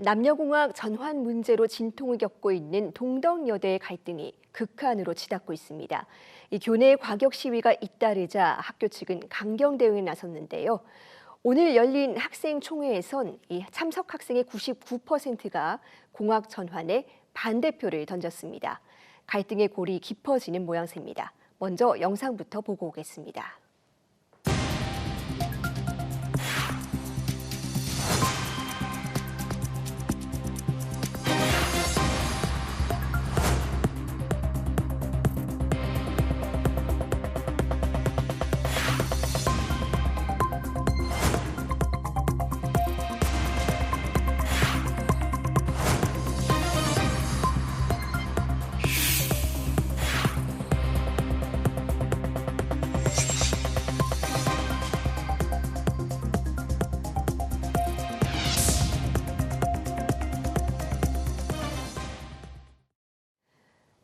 남녀공학 전환 문제로 진통을 겪고 있는 동덕여대의 갈등이 극한으로 치닫고 있습니다. 이 교내 과격 시위가 잇따르자 학교 측은 강경 대응에 나섰는데요. 오늘 열린 학생 총회에선 이 참석 학생의 99%가 공학 전환에 반대표를 던졌습니다. 갈등의 골이 깊어지는 모양새입니다. 먼저 영상부터 보고 오겠습니다.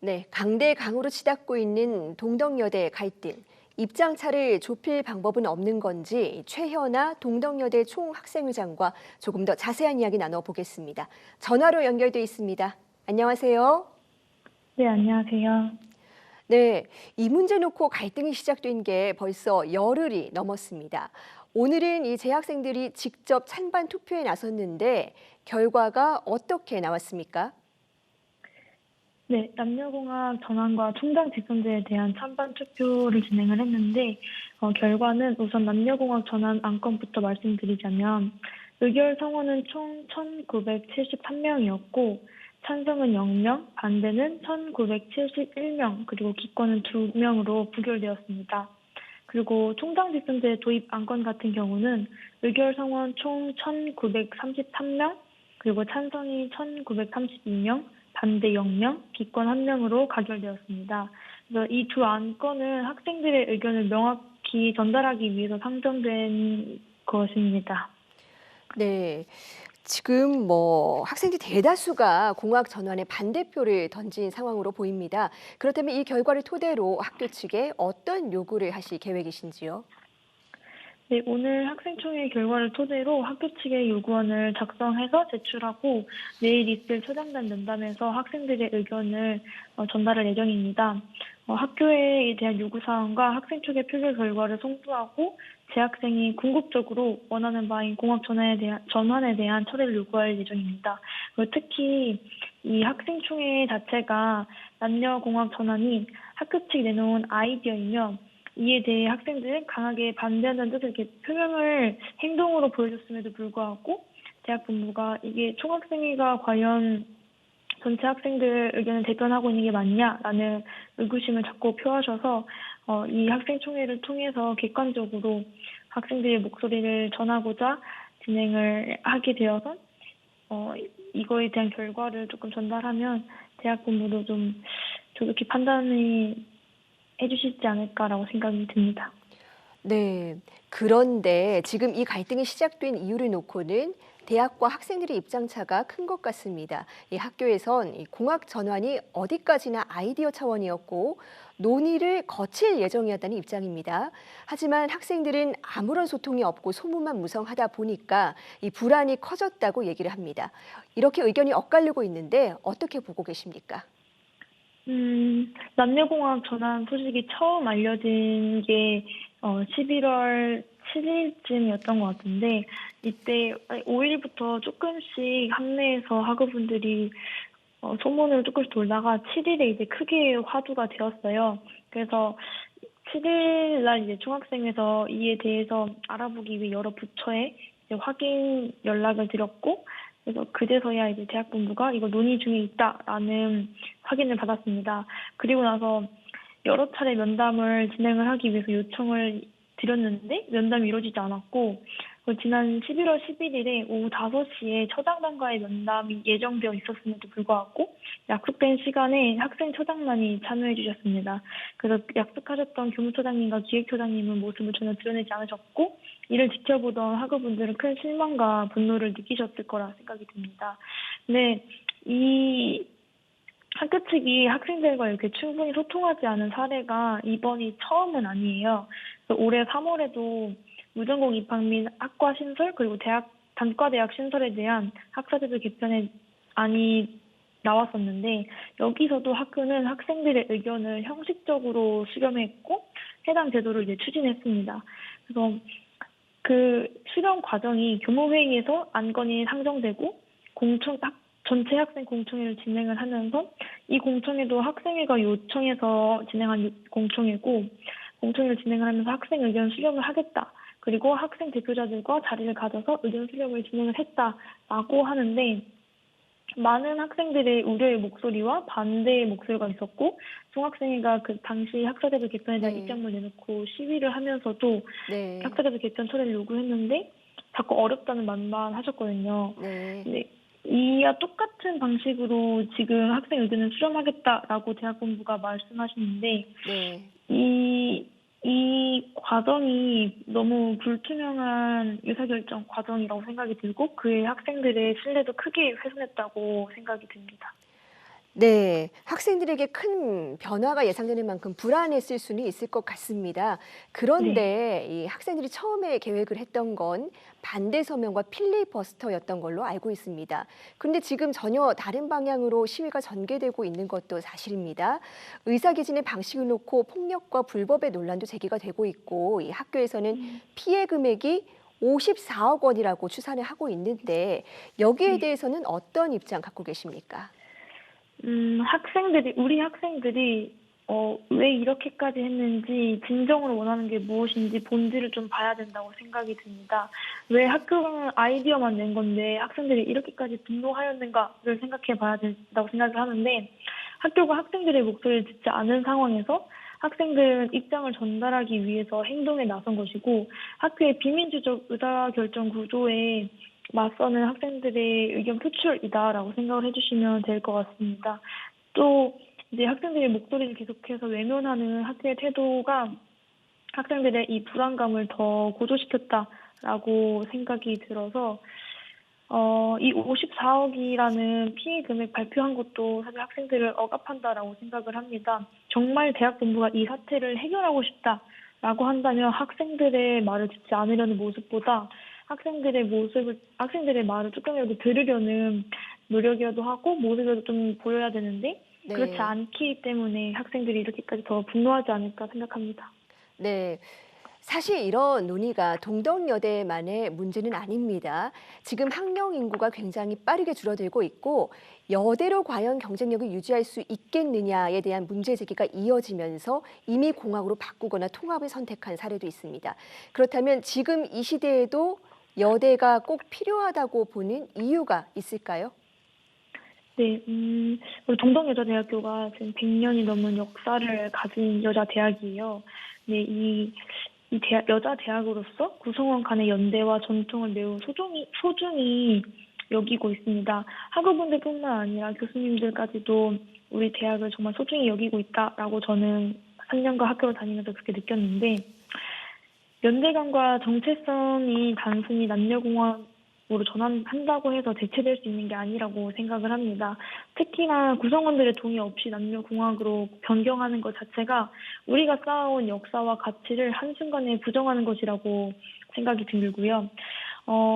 네, 강대강으로 치닫고 있는 동덕여대 갈등. 입장차를 좁힐 방법은 없는 건지 최현아 동덕여대 총학생회장과 조금 더 자세한 이야기 나눠보겠습니다. 전화로 연결돼 있습니다. 안녕하세요. 네, 안녕하세요. 네, 이 문제 놓고 갈등이 시작된 게 벌써 열흘이 넘었습니다. 오늘은 이 재학생들이 직접 찬반 투표에 나섰는데 결과가 어떻게 나왔습니까? 네, 남녀공학 전환과 총장 직선제에 대한 찬반 투표를 진행을 했는데 결과는 우선 남녀공학 전환 안건부터 말씀드리자면 의결 성원은 총 1,973명이었고 찬성은 0명, 반대는 1,971명, 그리고 기권은 2명으로 부결되었습니다. 그리고 총장 직선제 도입 안건 같은 경우는 의결 성원 총 1,933명, 그리고 찬성이 1,932명, 반대 0명, 기권 1명으로 가결되었습니다. 그래서 이 두 안건은 학생들의 의견을 명확히 전달하기 위해서 상정된 것입니다. 네, 지금 학생들 대다수가 공학 전환에 반대표를 던진 상황으로 보입니다. 그렇다면 이 결과를 토대로 학교 측에 어떤 요구를 하실 계획이신지요? 네, 오늘 학생총회 결과를 토대로 학교 측의 요구안을 작성해서 제출하고 내일 있을 초장단 면담에서 학생들의 의견을 전달할 예정입니다. 학교에 대한 요구사항과 학생 측의 표결 결과를 송부하고 재학생이 궁극적으로 원하는 바인 공학 전환에 대한 처리를 요구할 예정입니다. 그리고 특히 이 학생총회 자체가 남녀 공학 전환이 학교 측이 내놓은 아이디어이며 이에 대해 학생들은 강하게 반대한다는 뜻을 이렇게 표명을 행동으로 보여줬음에도 불구하고 대학 본부가 이게 총학생회가 과연 전체 학생들 의견을 대변하고 있는 게 맞냐라는 의구심을 자꾸 표하셔서 이 학생총회를 통해서 객관적으로 학생들의 목소리를 전하고자 진행을 하게 되어서 이거에 대한 결과를 조금 전달하면 대학 본부도 좀 조속히 판단이 해주시지 않을까라고 생각이 듭니다. 네, 그런데 지금 이 갈등이 시작된 이유를 놓고는 대학과 학생들의 입장차가 큰 것 같습니다. 이 학교에선 이 공학 전환이 어디까지나 아이디어 차원이었고 논의를 거칠 예정이었다는 입장입니다. 하지만 학생들은 아무런 소통이 없고 소문만 무성하다 보니까 이 불안이 커졌다고 얘기를 합니다. 이렇게 의견이 엇갈리고 있는데 어떻게 보고 계십니까? 남녀공학 전환 소식이 처음 알려진 게 11월 7일쯤이었던 것 같은데 이때 5일부터 조금씩 학내에서 학우분들이 소문으로 조금씩 돌다가 7일에 이제 크게 화두가 되었어요. 그래서 7일 날 이제 총학생회에서 이에 대해서 알아보기 위해 여러 부처에 이제 확인 연락을 드렸고 그래서 그제서야 이제 대학 본부가 이거 논의 중에 있다라는 확인을 받았습니다. 그리고 나서 여러 차례 면담을 진행을 하기 위해서 요청을 드렸는데 면담이 이루어지지 않았고 지난 11월 11일에 오후 5시에 처장단과의 면담이 예정되어 있었음에도 불구하고 약속된 시간에 학생 처장단이 참여해 주셨습니다. 그래서 약속하셨던 교무처장님과 기획처장님은 모습을 전혀 드러내지 않으셨고 이를 지켜보던 학우분들은 큰 실망과 분노를 느끼셨을 거라 생각이 듭니다. 근데 이 학교 측이 학생들과 이렇게 충분히 소통하지 않은 사례가 이번이 처음은 아니에요. 그래서 올해 3월에도 무전공 입학 및 학과 신설 그리고 대학 단과대학 신설에 대한 학사제도 개편의 안이 나왔었는데 여기서도 학교는 학생들의 의견을 형식적으로 수렴했고 해당 제도를 이제 추진했습니다. 그래서 그 수렴 과정이 교무회의에서 안건이 상정되고 전체 학생 공청회를 진행을 하면서 이 공청회도 학생회가 요청해서 진행한 공청회고 공청회를 진행을 하면서 학생 의견 수렴을 하겠다. 그리고 학생 대표자들과 자리를 가져서 의견 수렴을 진행을 했다라고 하는데 많은 학생들의 우려의 목소리와 반대의 목소리가 있었고 중학생회가 그 당시 학사제도 개편에 대한 네. 입장을 내놓고 시위를 하면서도 네. 학사제도 개편 철회를 요구했는데 자꾸 어렵다는 말만 하셨거든요. 네. 근데 이와 똑같은 방식으로 지금 학생 의견을 수렴하겠다라고 대학본부가 말씀하시는데 네. 이 과정이 너무 불투명한 의사결정 과정이라고 생각이 들고 그의 학생들의 신뢰도 크게 훼손했다고 생각이 듭니다. 네, 학생들에게 큰 변화가 예상되는 만큼 불안했을 수는 있을 것 같습니다. 네. 그런데 이 학생들이 처음에 계획을 했던 건 반대 서명과 필리버스터였던 걸로 알고 있습니다. 그런데 지금 전혀 다른 방향으로 시위가 전개되고 있는 것도 사실입니다. 의사개진의 방식을 놓고 폭력과 불법의 논란도 제기가 되고 있고 이 학교에서는 피해 금액이 54억 원이라고 추산을 하고 있는데 여기에 네. 대해서는 어떤 입장 갖고 계십니까? 우리 학생들이 왜 이렇게까지 했는지, 진정으로 원하는 게 무엇인지 본질을 좀 봐야 된다고 생각이 듭니다. 왜 학교가 아이디어만 낸 건데 학생들이 이렇게까지 분노하였는가를 생각해 봐야 된다고 생각을 하는데, 학교가 학생들의 목소리를 듣지 않은 상황에서 학생들은 입장을 전달하기 위해서 행동에 나선 것이고, 학교의 비민주적 의사결정 구조에 맞서는 학생들의 의견 표출이다라고 생각을 해주시면 될 것 같습니다. 또 이제 학생들의 목소리를 계속해서 외면하는 학교의 태도가 학생들의 이 불안감을 더 고조시켰다라고 생각이 들어서 이 54억이라는 피해 금액 발표한 것도 사실 학생들을 억압한다라고 생각을 합니다. 정말 대학 본부가 이 사태를 해결하고 싶다라고 한다면 학생들의 말을 듣지 않으려는 모습보다 학생들의 말을 조금이라도 들으려는 노력이라도 하고 모습이라도 좀 보여야 되는데 그렇지 네. 않기 때문에 학생들이 이렇게까지 더 분노하지 않을까 생각합니다. 네. 사실 이런 논의가 동덕여대만의 문제는 아닙니다. 지금 학령 인구가 굉장히 빠르게 줄어들고 있고 여대로 과연 경쟁력을 유지할 수 있겠느냐에 대한 문제 제기가 이어지면서 이미 공학으로 바꾸거나 통합을 선택한 사례도 있습니다. 그렇다면 지금 이 시대에도 여대가 꼭 필요하다고 보는 이유가 있을까요? 네, 우리 동덕여자대학교가 지금 100년이 넘은 역사를 가진 여자 대학이에요. 네, 여자 대학으로서 구성원 간의 연대와 전통을 매우 소중히 여기고 있습니다. 학우분들뿐만 아니라 교수님들까지도 우리 대학을 정말 소중히 여기고 있다라고 저는 3년간 학교를 다니면서 그렇게 느꼈는데, 연대감과 정체성이 단순히 남녀공학으로 전환한다고 해서 대체될 수 있는 게 아니라고 생각을 합니다. 특히나 구성원들의 동의 없이 남녀공학으로 변경하는 것 자체가 우리가 쌓아온 역사와 가치를 한순간에 부정하는 것이라고 생각이 들고요.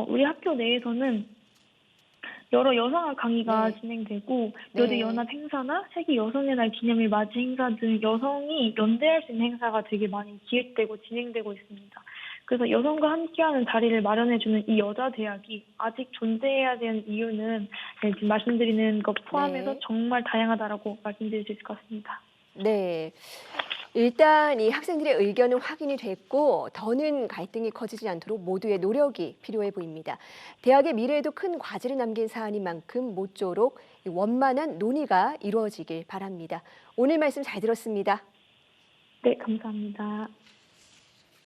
우리 학교 내에서는 여러 여성학 강의가 네. 진행되고 여대 네. 연합 행사나 세계 여성의 날 기념일 맞이 행사 등 여성이 연대할 수 있는 행사가 되게 많이 기획되고 진행되고 있습니다. 그래서 여성과 함께하는 자리를 마련해주는 이 여자 대학이 아직 존재해야 되는 이유는 지금 말씀드리는 것 포함해서 네. 정말 다양하다라고 말씀드릴 수 있을 것 같습니다. 네. 일단 이 학생들의 의견은 확인이 됐고 더는 갈등이 커지지 않도록 모두의 노력이 필요해 보입니다. 대학의 미래에도 큰 과제를 남긴 사안인 만큼 모쪼록 이 원만한 논의가 이루어지길 바랍니다. 오늘 말씀 잘 들었습니다. 네, 감사합니다.